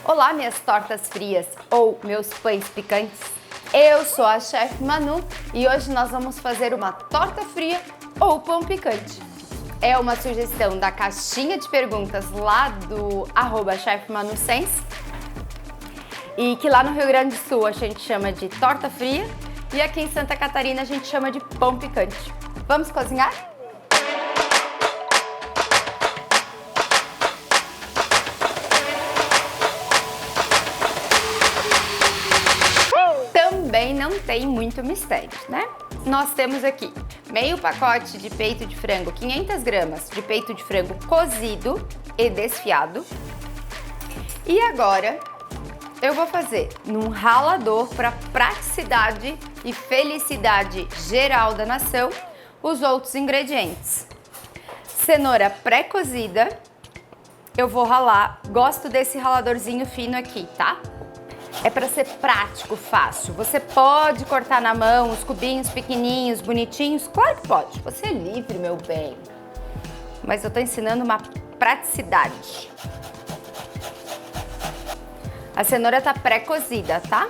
Olá, minhas tortas frias ou meus pães picantes. Eu sou a chefe Manu e hoje nós vamos fazer uma torta fria ou pão picante. É uma sugestão da caixinha de perguntas lá do @chefmanusense e que lá no Rio Grande do Sul a gente chama de torta fria e aqui em Santa Catarina a gente chama de pão picante. Vamos cozinhar? Também não tem muito mistério, né? Nós temos aqui meio pacote de peito de frango, 500 gramas de peito de frango cozido e desfiado. E agora eu vou fazer num ralador para praticidade e felicidade geral da nação os outros ingredientes. Cenoura pré-cozida, eu vou ralar, gosto desse raladorzinho fino aqui, tá? É para ser prático, fácil. Você pode cortar na mão os cubinhos pequenininhos, bonitinhos, claro que pode. Você é livre, meu bem. Mas eu tô ensinando uma praticidade. A cenoura tá pré-cozida, tá?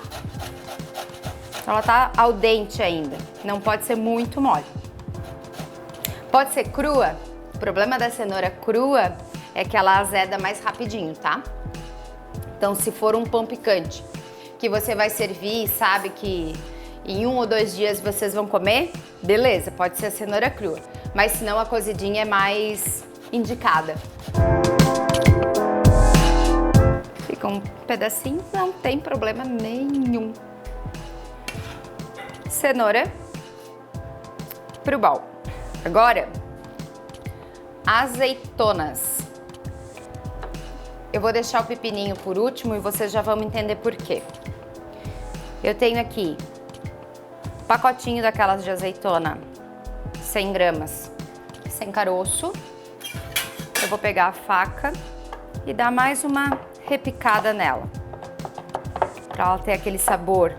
Ela tá al dente ainda. Não pode ser muito mole. Pode ser crua. O problema da cenoura crua é que ela azeda mais rapidinho, tá? Então, se for um pão picante que você vai servir e sabe que em 1 ou 2 dias vocês vão comer, beleza, pode ser a cenoura crua. Mas se não, a cozidinha é mais indicada. Fica um pedacinho, não tem problema nenhum. Cenoura pro bowl. Agora, azeitonas. Eu vou deixar o pepininho por último e vocês já vão entender por quê. Eu tenho aqui pacotinho daquelas de azeitona, 100 gramas, sem caroço. Eu vou pegar a faca e dar mais uma repicada nela, para ela ter aquele sabor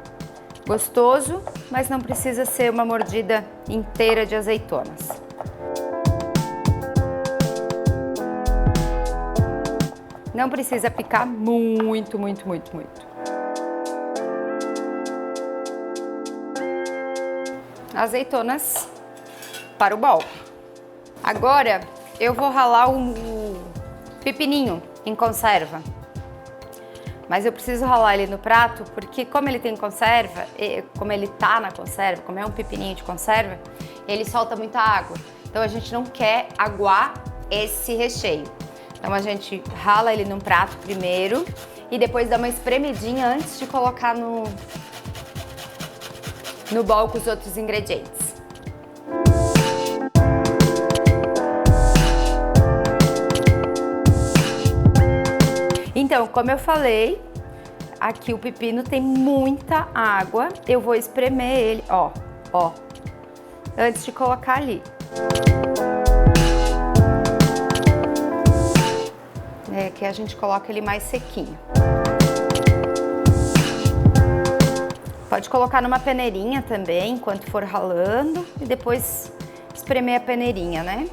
gostoso, mas não precisa ser uma mordida inteira de azeitonas. Não precisa picar muito. Azeitonas para o bowl. Agora eu vou ralar o pepininho em conserva. Mas eu preciso ralar ele no prato porque como ele tem conserva, como ele tá na conserva, como é um pepininho de conserva, ele solta muita água. Então a gente não quer aguar esse recheio. Então a gente rala ele num prato primeiro e depois dá uma espremidinha antes de colocar no bowl com os outros ingredientes. Então, como eu falei, aqui o pepino tem muita água. Eu vou espremer ele, ó, antes de colocar ali. Que a gente coloca ele mais sequinho. Pode colocar numa peneirinha também, enquanto for ralando, e depois espremer a peneirinha, né?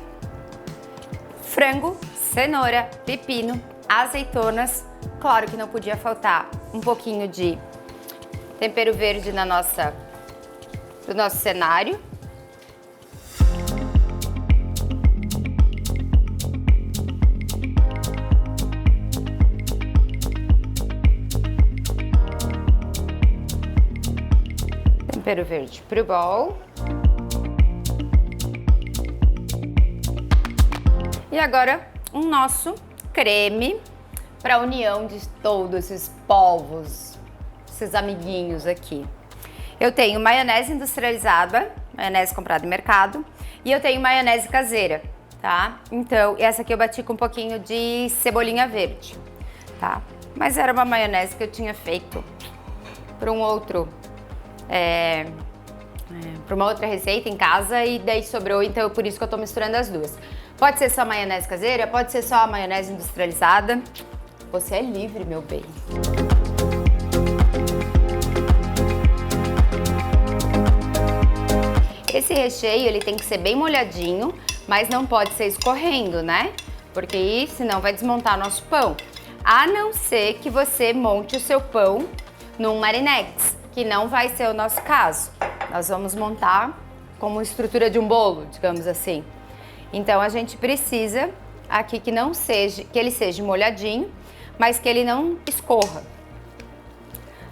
Frango, cenoura, pepino, azeitonas. Claro que não podia faltar um pouquinho de tempero verde no nosso cenário. Tempero verde pro bowl. E agora um nosso creme para a união de todos esses polvos, esses amiguinhos aqui. Eu tenho maionese industrializada, maionese comprada no mercado, e eu tenho maionese caseira, tá? Então, essa aqui eu bati com um pouquinho de cebolinha verde, tá? Mas era uma maionese que eu tinha feito para para uma outra receita em casa e daí sobrou, então por isso que eu tô misturando as duas. Pode ser só maionese caseira, pode ser só a maionese industrializada. Você é livre, meu bem. Esse recheio, ele tem que ser bem molhadinho, mas não pode ser escorrendo, né? Porque senão vai desmontar nosso pão. A não ser que você monte o seu pão num marinex, que não vai ser o nosso caso. Nós vamos montar como estrutura de um bolo, digamos assim. Então a gente precisa aqui que ele seja molhadinho, mas que ele não escorra.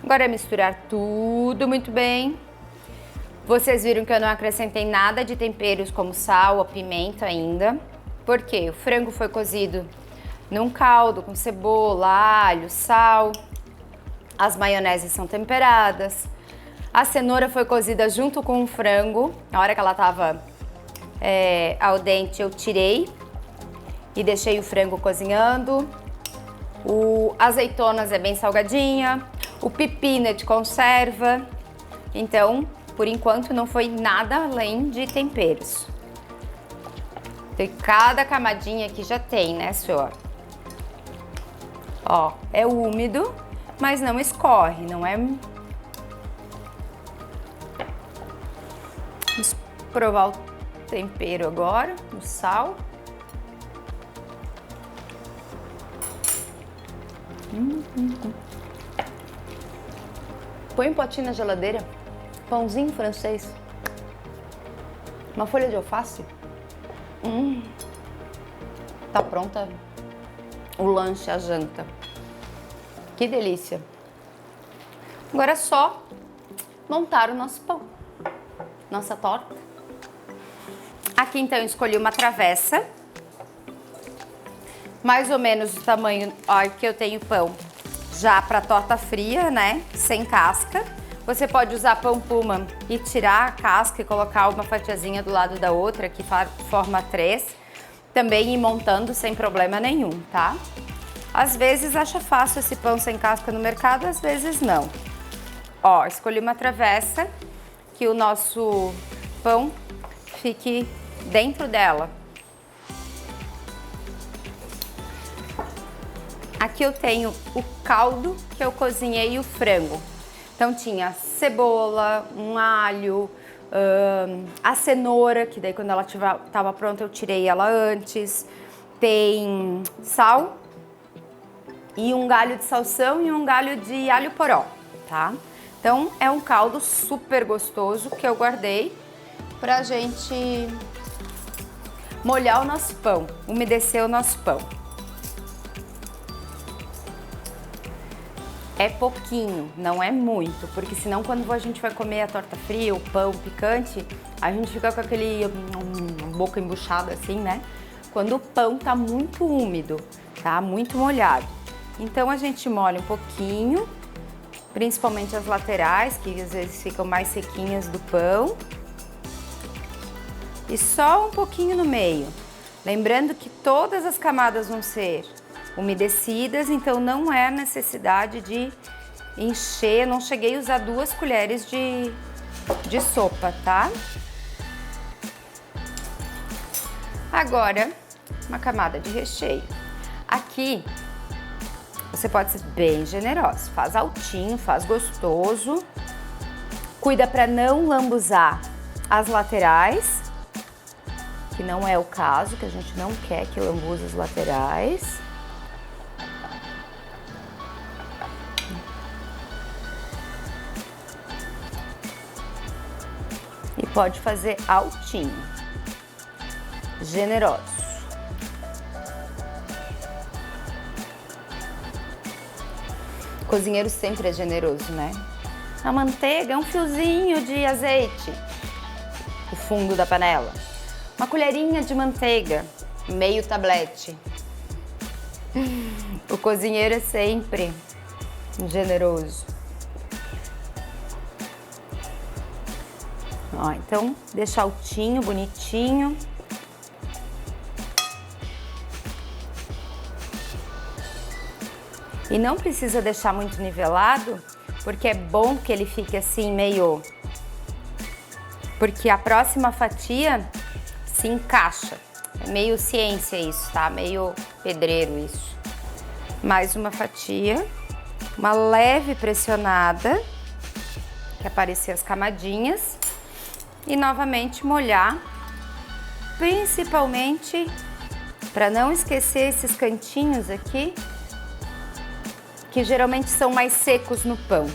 Agora é misturar tudo muito bem. Vocês viram que eu não acrescentei nada de temperos como sal ou pimenta ainda. Por quê? O frango foi cozido num caldo com cebola, alho, sal. As maioneses são temperadas. A cenoura foi cozida junto com o frango. Na hora que ela estava al dente, eu tirei e deixei o frango cozinhando. O azeitonas é bem salgadinha. O pepino é de conserva. Então, por enquanto, não foi nada além de temperos. E cada camadinha aqui já tem, né, senhor? Ó, é úmido, mas não escorre, não é... Vamos provar o tempero agora, o sal. Põe um potinho na geladeira, pãozinho francês, uma folha de alface. Tá pronta o lanche, a janta. Que delícia! Agora é só montar o nosso pão, nossa torta. Aqui então eu escolhi uma travessa, mais ou menos do tamanho que eu tenho pão já para torta fria, né? Sem casca. Você pode usar pão puma e tirar a casca e colocar uma fatiazinha do lado da outra, que forma 3. Também ir montando sem problema nenhum, tá? Às vezes acha fácil esse pão sem casca no mercado, às vezes não. Ó, escolhi uma travessa que o nosso pão fique dentro dela. Aqui eu tenho o caldo que eu cozinhei o frango. Então tinha cebola, um alho, a cenoura, que daí quando ela estava pronta eu tirei ela antes. Tem sal e um galho de salsão e um galho de alho poró, tá? Então é um caldo super gostoso que eu guardei pra gente molhar o nosso pão, umedecer o nosso pão. É pouquinho, não é muito, porque senão quando a gente vai comer a torta fria, o pão picante, a gente fica com aquele boca embuchada assim, né? Quando o pão tá muito úmido, tá? Muito molhado. Então a gente molha um pouquinho, principalmente as laterais, que às vezes ficam mais sequinhas do pão. E só um pouquinho no meio. Lembrando que todas as camadas vão ser umedecidas, então não é necessidade de encher. Não cheguei a usar 2 colheres de sopa, tá? Agora, uma camada de recheio. Aqui, você pode ser bem generoso. Faz altinho, faz gostoso. Cuida para não lambuzar as laterais, que não é o caso, que a gente não quer que lambuze as laterais. E pode fazer altinho, generoso. O cozinheiro sempre é generoso, né? A manteiga é um fiozinho de azeite, o fundo da panela. Uma colherinha de manteiga, meio tablete. O cozinheiro é sempre generoso. Ó, então, deixa altinho, bonitinho. E não precisa deixar muito nivelado, porque é bom que ele fique assim meio... Porque a próxima fatia se encaixa. É meio ciência isso, tá? Meio pedreiro isso. Mais uma fatia. Uma leve pressionada, que aparecer as camadinhas. E novamente molhar, principalmente para não esquecer esses cantinhos aqui, que geralmente são mais secos no pão.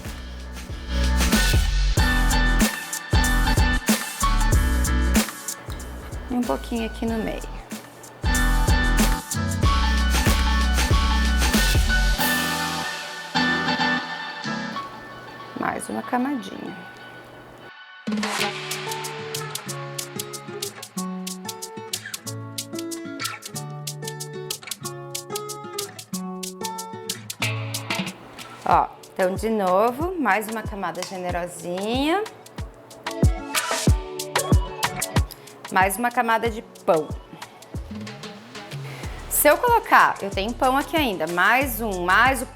E um pouquinho aqui no meio. Mais uma camadinha. Ó, então de novo, mais uma camada generosinha. Mais uma camada de pão. Se eu colocar, eu tenho pão aqui ainda, mais o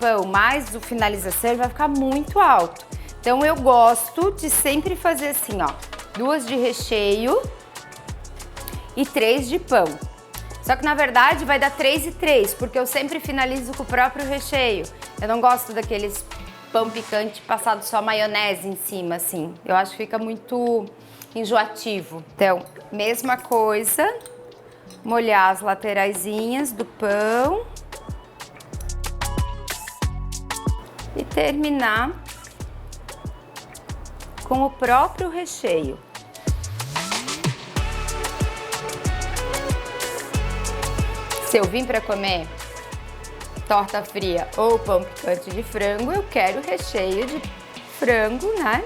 pão, mais o finalização, ele vai ficar muito alto. Então eu gosto de sempre fazer assim, ó, 2 de recheio e 3 de pão. Só que na verdade vai dar 3 e 3, porque eu sempre finalizo com o próprio recheio. Eu não gosto daqueles pão picante passado só maionese em cima, assim. Eu acho que fica muito enjoativo. Então, mesma coisa, molhar as lateraisinhas do pão e terminar com o próprio recheio. Se eu vim para comer torta fria ou pão picante de frango, eu quero recheio de frango, né?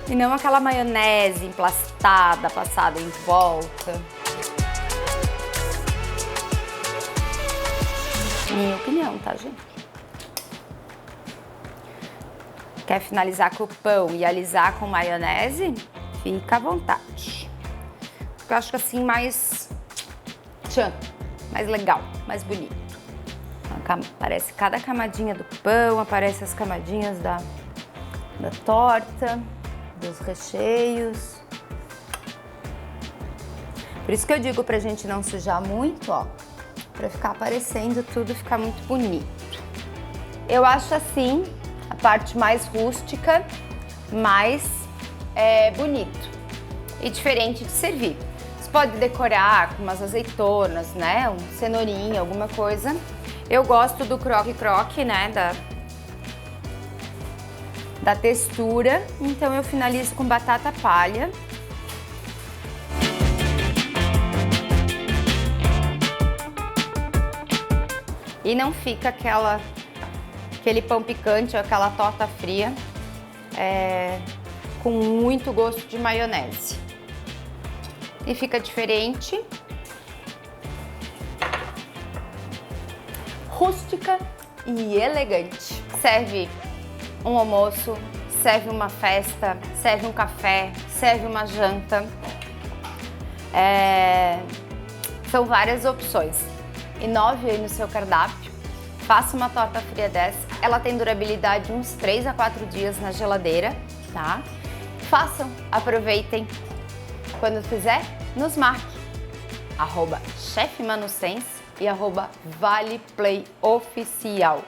E não aquela maionese emplastada, passada em volta. Minha opinião, tá, gente? Quer finalizar com o pão e alisar com maionese? Fica à vontade. Porque eu acho assim mais tchan, mais legal, mais bonito. Aparece cada camadinha do pão, aparece as camadinhas da torta, dos recheios. Por isso que eu digo pra gente não sujar muito, ó, pra ficar aparecendo tudo, ficar muito bonito. Eu acho assim a parte mais rústica, mais bonito e diferente de servir. Você pode decorar com umas azeitonas, né, um cenourinha, alguma coisa. Eu gosto do croque-croque, né, da textura, então eu finalizo com batata palha. E não fica aquele pão picante ou aquela torta fria com muito gosto de maionese. E fica diferente, rústica e elegante. Serve um almoço, serve uma festa, serve um café, serve uma janta. São várias opções. Inove aí no seu cardápio. Faça uma torta fria dessa. Ela tem durabilidade de uns 3 a 4 dias na geladeira, tá? Façam, aproveitem. Quando fizer, nos marque. @chefmanusense e @ValePlayOficial.